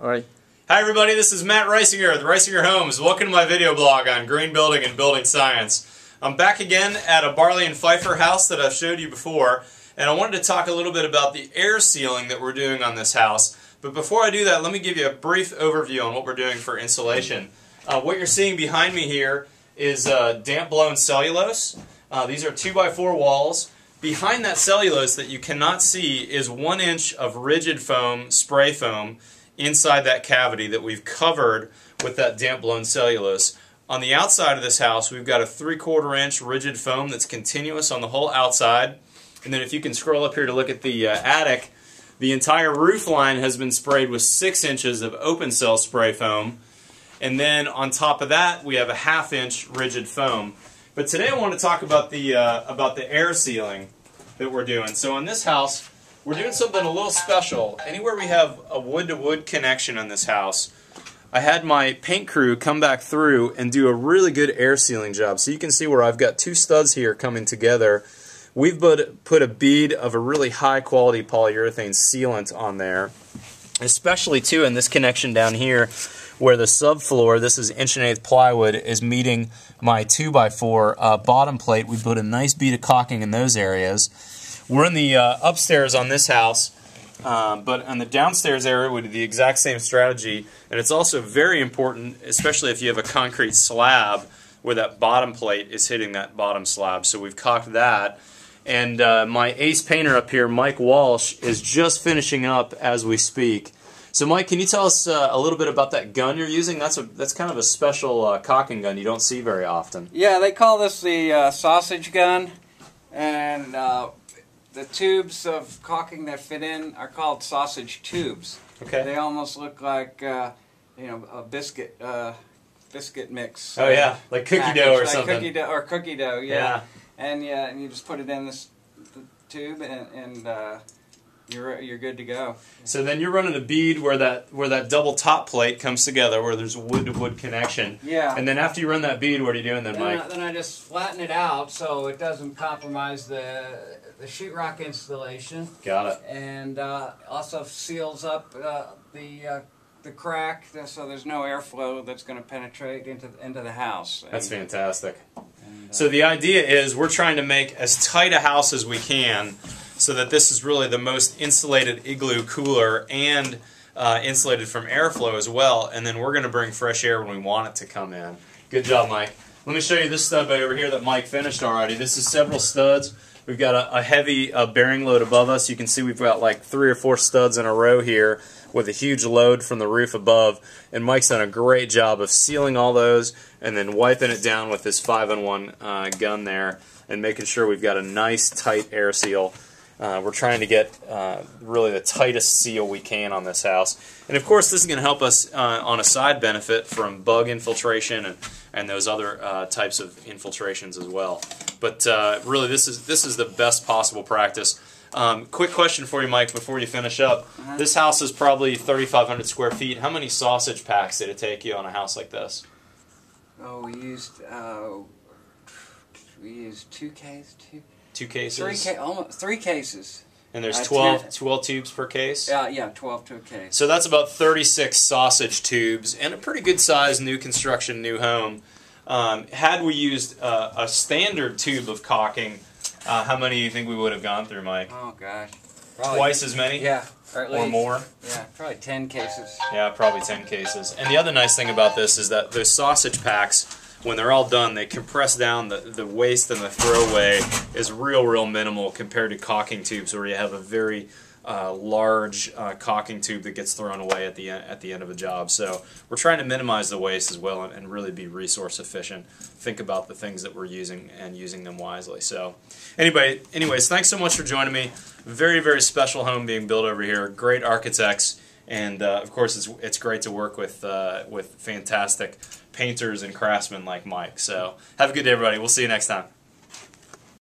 Alright. Hi everybody, this is Matt Reisinger with Reisinger Homes. Welcome to my video blog on green building and building science. I'm back again at a Barley and Pfeiffer house that I've showed you before, and I wanted to talk a little bit about the air sealing that we're doing on this house. But before I do that, let me give you a brief overview on what we're doing for insulation. What you're seeing behind me here is damp blown cellulose. These are 2x4 walls. Behind that cellulose that you cannot see is 1 inch of rigid foam, spray foam, inside that cavity that we've covered with that damp blown cellulose. On the outside of this house, we've got a 3/4 inch rigid foam that's continuous on the whole outside. And then if you can scroll up here to look at the attic, the entire roof line has been sprayed with 6 inches of open cell spray foam. And then on top of that, we have a 1/2 inch rigid foam. But today I want to talk about the air sealing that we're doing. So in this house, we're doing something a little special. Anywhere we have a wood-to-wood connection on this house, I had my paint crew come back through and do a really good air sealing job. So you can see where I've got 2 studs here coming together. We've put a bead of a really high-quality polyurethane sealant on there, especially too in this connection down here where the subfloor, this is 1/8" plywood, is meeting my 2x4 bottom plate. We put a nice bead of caulking in those areas. We're in the upstairs on this house, but on the downstairs area we do the exact same strategy, and it's also very important, especially if you have a concrete slab where that bottom plate is hitting that bottom slab. So we've caulked that, and my ace painter up here, Mike Walsh, is just finishing up as we speak. So Mike, can you tell us a little bit about that gun you're using? That's kind of a special caulking gun you don't see very often. Yeah, they call this the sausage gun, and the tubes of caulking that fit in are called sausage tubes. Okay. They almost look like a biscuit mix. Oh yeah, like cookie dough or like something. Cookie dough, yeah. And you just put it in the tube, and you're good to go. So then you're running a bead where that double top plate comes together, where there's a wood-to-wood connection. Yeah. And then after you run that bead, what are you doing then, Mike? Then I just flatten it out so it doesn't compromise the sheetrock installation. Got it. And also seals up the crack, so there's no airflow that's going to penetrate into the house. That's fantastic. So the idea is we're trying to make as tight a house as we can, so that this is really the most insulated igloo cooler and insulated from airflow as well, and then we're going to bring fresh air when we want it to come in. Good job, Mike. Let me show you this stud over here that Mike finished already. This is several studs. We've got a heavy bearing load above us. You can see we've got like 3 or 4 studs in a row here with a huge load from the roof above, and Mike's done a great job of sealing all those and then wiping it down with this 5-in-1 gun there and making sure we've got a nice tight air seal. We're trying to get really the tightest seal we can on this house. And of course this is going to help us on a side benefit from bug infiltration and those other types of infiltrations as well. But really this is the best possible practice. Quick question for you, Mike, before you finish up. This house is probably 3,500 square feet. How many sausage packs did it take you on a house like this? Oh, we used 2 cases. 2 cases? Almost 3 cases. And there's 12 tubes per case? Yeah, 12 to a case. So that's about 36 sausage tubes and a pretty good size new construction, new home. Had we used a standard tube of caulking, how many do you think we would have gone through, Mike? Oh, gosh. Probably, twice as many? Yeah. Or more? Yeah, probably 10 cases. Yeah, probably 10 cases. And the other nice thing about this is that those sausage packs, when they're all done, they compress down. The waste and the throwaway is real minimal compared to caulking tubes where you have a very large caulking tube that gets thrown away at the end of a job. So we're trying to minimize the waste as well and really be resource efficient. Think about the things that we're using and using them wisely. So anyways, thanks so much for joining me. Very special home being built over here. Great architects, and of course it's great to work with fantastic painters and craftsmen like Mike. So have a good day, everybody. We'll see you next time.